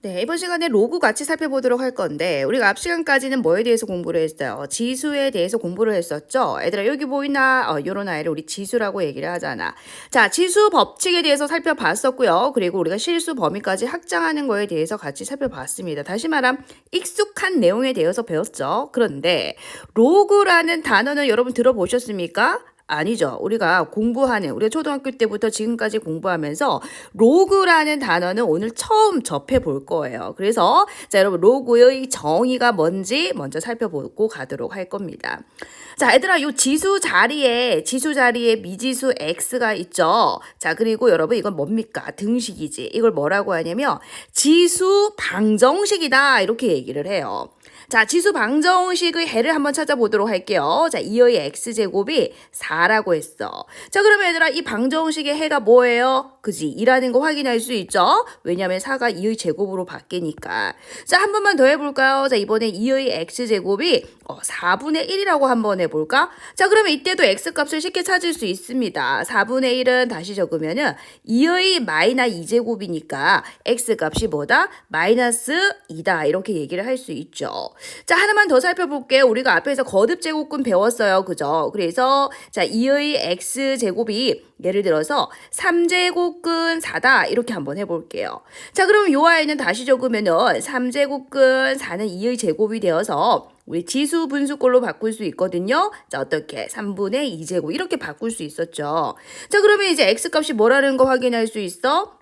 네, 이번 시간에 로그 같이 살펴보도록 할 건데 우리가 앞 시간까지는 뭐에 대해서 공부를 했어요? 지수에 대해서 공부를 했었죠. 얘들아 여기 보이나? 요런 아이를 우리 지수라고 얘기를 하잖아. 자, 지수 법칙에 대해서 살펴봤었고요. 그리고 우리가 실수 범위까지 확장하는 거에 대해서 같이 살펴봤습니다. 다시 말하면 익숙한 내용에 대해서 배웠죠. 그런데 로그라는 단어는 여러분 들어보셨습니까? 아니죠. 우리가 초등학교 때부터 지금까지 공부하면서 로그라는 단어는 오늘 처음 접해 볼 거예요. 그래서 자, 여러분 로그의 정의가 뭔지 먼저 살펴보고 가도록 할 겁니다. 자, 얘들아 요 지수 자리에 미지수 x가 있죠. 자, 그리고 여러분 이건 뭡니까? 등식이지. 이걸 뭐라고 하냐면 지수 방정식이다. 이렇게 얘기를 해요. 자, 지수 방정식의 해를 한번 찾아보도록 할게요. 자, 2의 x제곱이 4라고 했어. 자, 그러면 얘들아 이 방정식의 해가 뭐예요? 그지? 2라는 거 확인할 수 있죠? 왜냐면 4가 2의 제곱으로 바뀌니까. 자, 한 번만 더 해볼까요? 자, 이번에 2의 x제곱이 4분의 1이라고 한번 해볼까? 자, 그러면 이때도 x값을 쉽게 찾을 수 있습니다. 4분의 1은 다시 적으면은 2의 마이너스 2제곱이니까 x값이 뭐다? 마이너스 2다. 이렇게 얘기를 할 수 있죠. 자, 하나만 더 살펴볼게요. 우리가 앞에서 거듭제곱근 배웠어요. 그죠? 그래서 자, 2의 x제곱이 예를 들어서 3제곱근 4다. 이렇게 한번 해볼게요. 자, 그럼 요 아이는 다시 적으면은 3제곱근 4는 2의 제곱이 되어서 우리 지수 분수꼴로 바꿀 수 있거든요. 자, 어떻게? 3분의 2제곱 이렇게 바꿀 수 있었죠. 자, 그러면 이제 x값이 뭐라는 거 확인할 수 있어?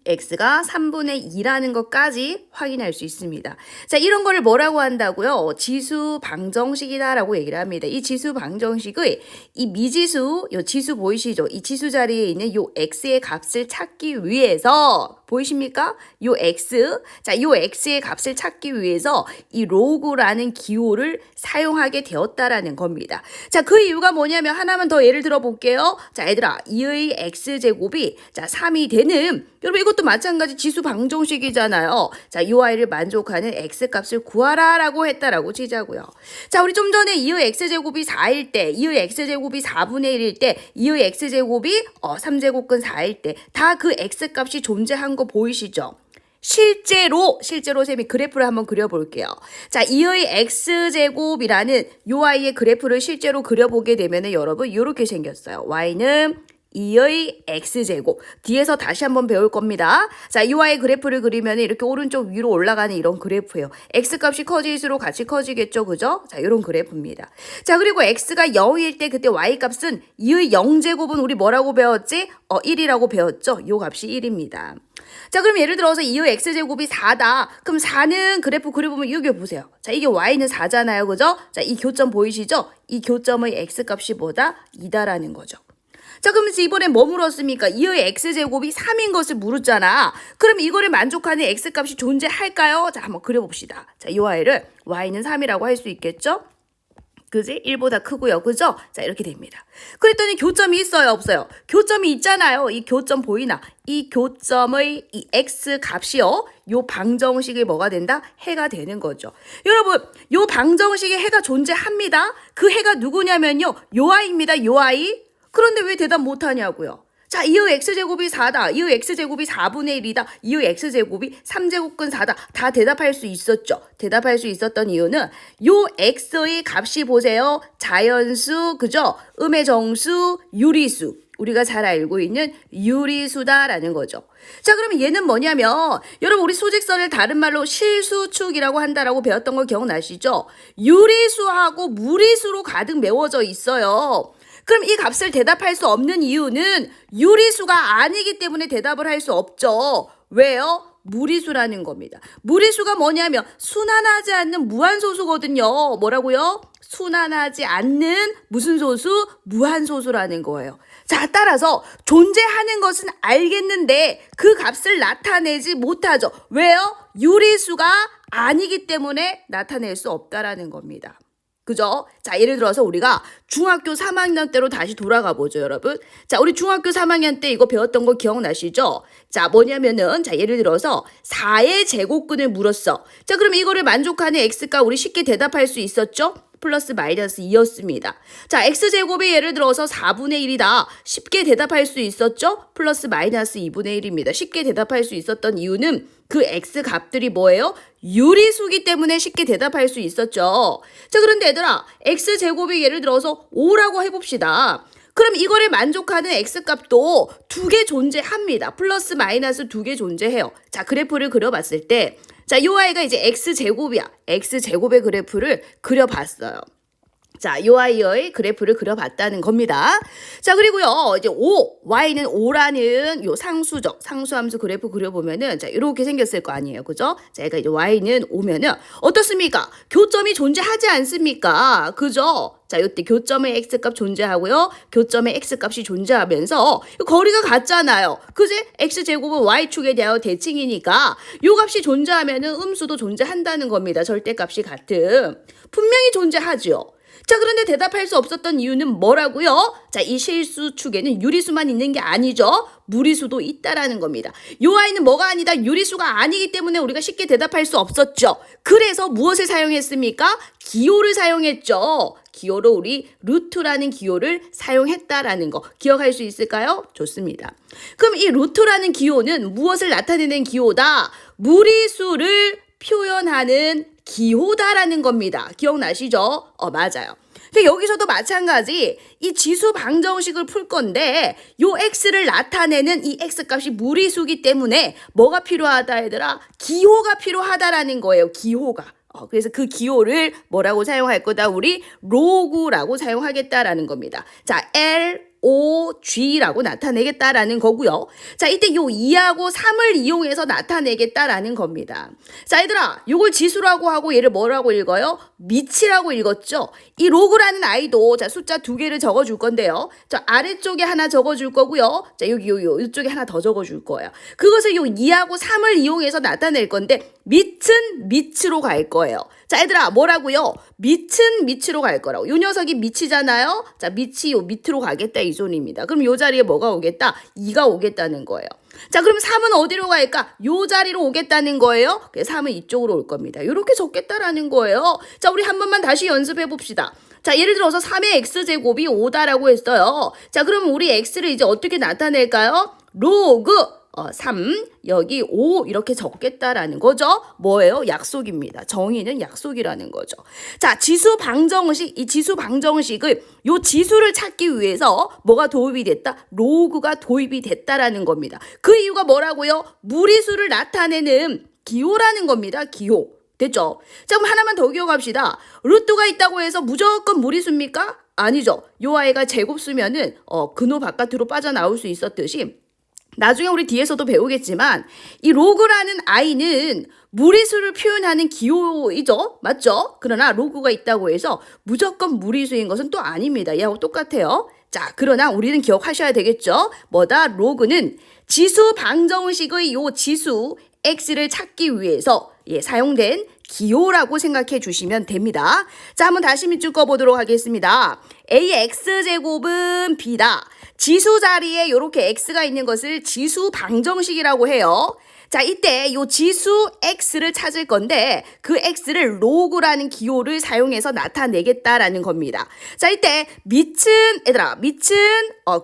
x가 3분의 2라는 것까지 확인할 수 있습니다. 자, 이런 거를 뭐라고 한다고요? 지수 방정식이다라고 얘기를 합니다. 이 지수 방정식의 이 미지수, 요 지수 보이시죠? 이 지수 자리에 있는 요 x의 값을 찾기 위해서 보이십니까? 요 x, 자, 요 x의 값을 찾기 위해서 이 로그라는 기호를 사용하게 되었다라는 겁니다. 자, 그 이유가 뭐냐면 하나만 더 예를 들어 볼게요. 자, 얘들아, 2의 x제곱이 자, 3이 되는 여러분 이것도 마찬가지 지수 방정식이잖아요. 자, 이 아이를 만족하는 x값을 구하라라고 했다라고 치자고요. 자, 우리 좀 전에 2의 x제곱이 4일 때, 2의 x제곱이 4분의 1일 때, 2의 x제곱이 3제곱근 4일 때 다 그 x값이 존재한 거 보이시죠? 실제로 쌤이 그래프를 한번 그려볼게요. 자, 2의 x제곱이라는 요 아이의 그래프를 실제로 그려보게 되면은 여러분 이렇게 생겼어요. y는 2의 x제곱. 뒤에서 다시 한번 배울 겁니다. 자, 이 y 그래프를 그리면 이렇게 오른쪽 위로 올라가는 이런 그래프예요. x값이 커질수록 같이 커지겠죠. 그죠? 자, 이런 그래프입니다. 자, 그리고 x가 0일 때 그때 y값은 2의 0제곱은 우리 뭐라고 배웠지? 1이라고 배웠죠. 요 값이 1입니다. 자, 그럼 예를 들어서 2의 x제곱이 4다. 그럼 4는 그래프 그려보면 여기 보세요. 자, 이게 y는 4잖아요. 그죠? 자, 이 교점 보이시죠? 이 교점의 x값이 뭐다? 2다라는 거죠. 자, 그러면 이번엔 뭐 물었습니까? 2의 x제곱이 3인 것을 물었잖아. 그럼 이거를 만족하는 x값이 존재할까요? 자, 한번 그려봅시다. 자, 이 y를 y는 3이라고 할 수 있겠죠? 그지? 1보다 크고요. 그죠? 자, 이렇게 됩니다. 그랬더니 교점이 있어요? 없어요? 교점이 있잖아요. 이 교점 보이나? 이 교점의 이 x값이요. 요 방정식이 뭐가 된다? 해가 되는 거죠. 여러분, 요 방정식에 해가 존재합니다. 그 해가 누구냐면요. 요 아이입니다. 요 아이. 그런데 왜 대답 못하냐고요. 자, 2의 x제곱이 4다. 2의 x제곱이 4분의 1이다. 2의 x제곱이 3제곱근 4다. 다 대답할 수 있었죠. 대답할 수 있었던 이유는 요 x의 값이 보세요. 자연수, 그죠? 음의 정수, 유리수. 우리가 잘 알고 있는 유리수다라는 거죠. 자, 그러면 얘는 뭐냐면 여러분 우리 수직선을 다른 말로 실수축이라고 한다라고 배웠던 거 기억나시죠? 유리수하고 무리수로 가득 메워져 있어요. 그럼 이 값을 대답할 수 없는 이유는 유리수가 아니기 때문에 대답을 할 수 없죠. 왜요? 무리수라는 겁니다. 무리수가 뭐냐면 순환하지 않는 무한소수거든요. 뭐라고요? 순환하지 않는 무슨 소수? 무한소수라는 거예요. 자, 따라서 존재하는 것은 알겠는데 그 값을 나타내지 못하죠. 왜요? 유리수가 아니기 때문에 나타낼 수 없다라는 겁니다. 그죠? 자, 예를 들어서 우리가 중학교 3학년 때로 다시 돌아가 보죠, 여러분. 자, 우리 중학교 3학년 때 이거 배웠던 거 기억나시죠? 자, 뭐냐면은, 자, 예를 들어서 4의 제곱근을 물었어. 자, 그럼 이거를 만족하는 x가 우리 쉽게 대답할 수 있었죠? 플러스 마이너스 2였습니다. 자, x제곱이 예를 들어서 4분의 1이다. 쉽게 대답할 수 있었죠? 플러스 마이너스 2분의 1입니다. 쉽게 대답할 수 있었던 이유는 그 x 값들이 뭐예요? 유리수기 때문에 쉽게 대답할 수 있었죠. 자, 그런데 얘들아, x제곱이 예를 들어서 5라고 해봅시다. 그럼 이거를 만족하는 x값도 2개 존재합니다. 플러스 마이너스 2개 존재해요. 자, 그래프를 그려봤을 때, 자, 요 아이가 이제 x제곱이야. x제곱의 그래프를 그려봤어요. 자, 요 아이의 그래프를 그려봤다는 겁니다. 자, 그리고요, 이제 y는 5라는 요 상수함수 그래프 그려보면은, 자, 이렇게 생겼을 거 아니에요. 그죠? 자, 그러니까 이제 y는 5면은, 어떻습니까? 교점이 존재하지 않습니까? 그죠? 자, 요때 교점의 x값 존재하고요. 교점의 x값이 존재하면서 거리가 같잖아요. 그지? x제곱은 y축에 대하여 대칭이니까 요 값이 존재하면은 음수도 존재한다는 겁니다. 절대값이 같음. 분명히 존재하죠. 자, 그런데 대답할 수 없었던 이유는 뭐라고요? 자, 이 실수축에는 유리수만 있는 게 아니죠. 무리수도 있다라는 겁니다. 요 아이는 뭐가 아니다? 유리수가 아니기 때문에 우리가 쉽게 대답할 수 없었죠. 그래서 무엇을 사용했습니까? 기호를 사용했죠. 기호로 우리 루트라는 기호를 사용했다라는 거 기억할 수 있을까요? 좋습니다. 그럼 이 루트라는 기호는 무엇을 나타내는 기호다? 무리수를 표현하는 기호다라는 겁니다. 기억나시죠? 맞아요. 여기서도 마찬가지 이 지수 방정식을 풀 건데 요 x를 나타내는 이 x값이 무리수기 때문에 뭐가 필요하다 얘들아? 기호가 필요하다라는 거예요. 기호가. 그래서 그 기호를 뭐라고 사용할 거다? 우리 로그라고 사용하겠다라는 겁니다. 자, LOG라고 나타내겠다라는 거고요. 자, 이때 요 2하고 3을 이용해서 나타내겠다라는 겁니다. 자, 얘들아, 요걸 지수라고 하고 얘를 뭐라고 읽어요? 미치라고 읽었죠? 이 로그라는 아이도 자, 숫자 2개를 적어줄 건데요. 자, 아래쪽에 하나 적어줄 거고요. 자, 이쪽에 하나 더 적어줄 거예요. 그것을 요 2하고 3을 이용해서 나타낼 건데 밑은 밑으로 갈 거예요. 자, 얘들아, 뭐라고요? 밑은 밑으로 갈 거라고. 요 녀석이 밑이잖아요. 자, 밑이 요 밑으로 가겠다 이 소리입니다. 그럼 요 자리에 뭐가 오겠다? 2가 오겠다는 거예요. 자, 그럼 3은 어디로 갈까? 요 자리로 오겠다는 거예요. 그래서 3은 이쪽으로 올 겁니다. 이렇게 적겠다라는 거예요. 자, 우리 한 번만 다시 연습해 봅시다. 자, 예를 들어서 3의 x제곱이 5다라고 했어요. 자, 그럼 우리 x를 이제 어떻게 나타낼까요? 로그 3, 여기 5 이렇게 적겠다라는 거죠. 뭐예요? 약속입니다. 정의는 약속이라는 거죠. 자, 지수 방정식, 이 지수 방정식을 요 지수를 찾기 위해서 뭐가 도입이 됐다? 로그가 도입이 됐다라는 겁니다. 그 이유가 뭐라고요? 무리수를 나타내는 기호라는 겁니다. 기호. 됐죠? 자, 그럼 하나만 더 기억합시다. 루트가 있다고 해서 무조건 무리수입니까? 아니죠. 요 아이가 제곱수면은 근호 바깥으로 빠져나올 수 있었듯이 나중에 우리 뒤에서도 배우겠지만 이 로그라는 아이는 무리수를 표현하는 기호이죠. 맞죠? 그러나 로그가 있다고 해서 무조건 무리수인 것은 또 아닙니다. 얘하고 똑같아요. 자, 그러나 우리는 기억하셔야 되겠죠. 뭐다? 로그는 지수 방정식의 요 지수 x를 찾기 위해서 사용된 기호라고 생각해 주시면 됩니다. 자, 한번 다시 밑줄 꺼보도록 하겠습니다. ax제곱은 b다. 지수 자리에 이렇게 x가 있는 것을 지수 방정식이라고 해요. 자, 이때 요 지수 x를 찾을 건데 그 x를 로그라는 기호를 사용해서 나타내겠다라는 겁니다. 자, 이때 밑은 얘들아, 밑은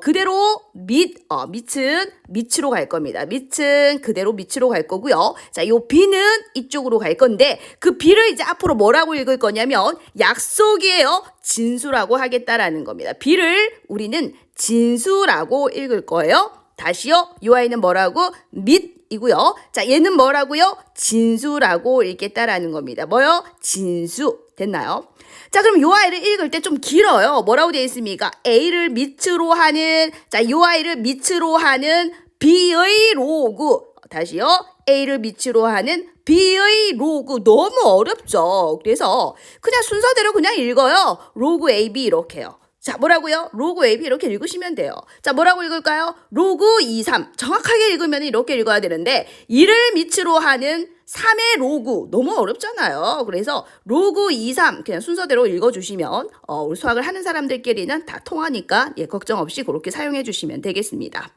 그대로 밑은 밑으로 갈 겁니다. 밑은 그대로 밑으로 갈 거고요. 자, 요 b는 이쪽으로 갈 건데 그 b를 이제 앞으로 뭐라고 읽을 거냐면 약속이에요. 진수라고 하겠다라는 겁니다. b를 우리는 진수라고 읽을 거예요. 다시요. 이 아이는 뭐라고? 밑이고요. 자, 얘는 뭐라고요? 진수라고 읽겠다라는 겁니다. 뭐요? 진수. 됐나요? 자, 그럼 이 아이를 읽을 때 좀 길어요. 뭐라고 되어 있습니까? A를 밑으로 하는, 자, 이 아이를 밑으로 하는 B의 로그. 다시요. A를 밑으로 하는 B의 로그. 너무 어렵죠. 그래서 그냥 순서대로 그냥 읽어요. 로그 AB 이렇게요. 자, 뭐라고요? 로그 AB 이렇게 읽으시면 돼요. 자, 뭐라고 읽을까요? 로그 2, 3. 정확하게 읽으면 이렇게 읽어야 되는데 2를 밑으로 하는 3의 로그. 너무 어렵잖아요. 그래서 로그 2, 3 그냥 순서대로 읽어주시면 우리 수학을 하는 사람들끼리는 다 통하니까 걱정 없이 그렇게 사용해 주시면 되겠습니다.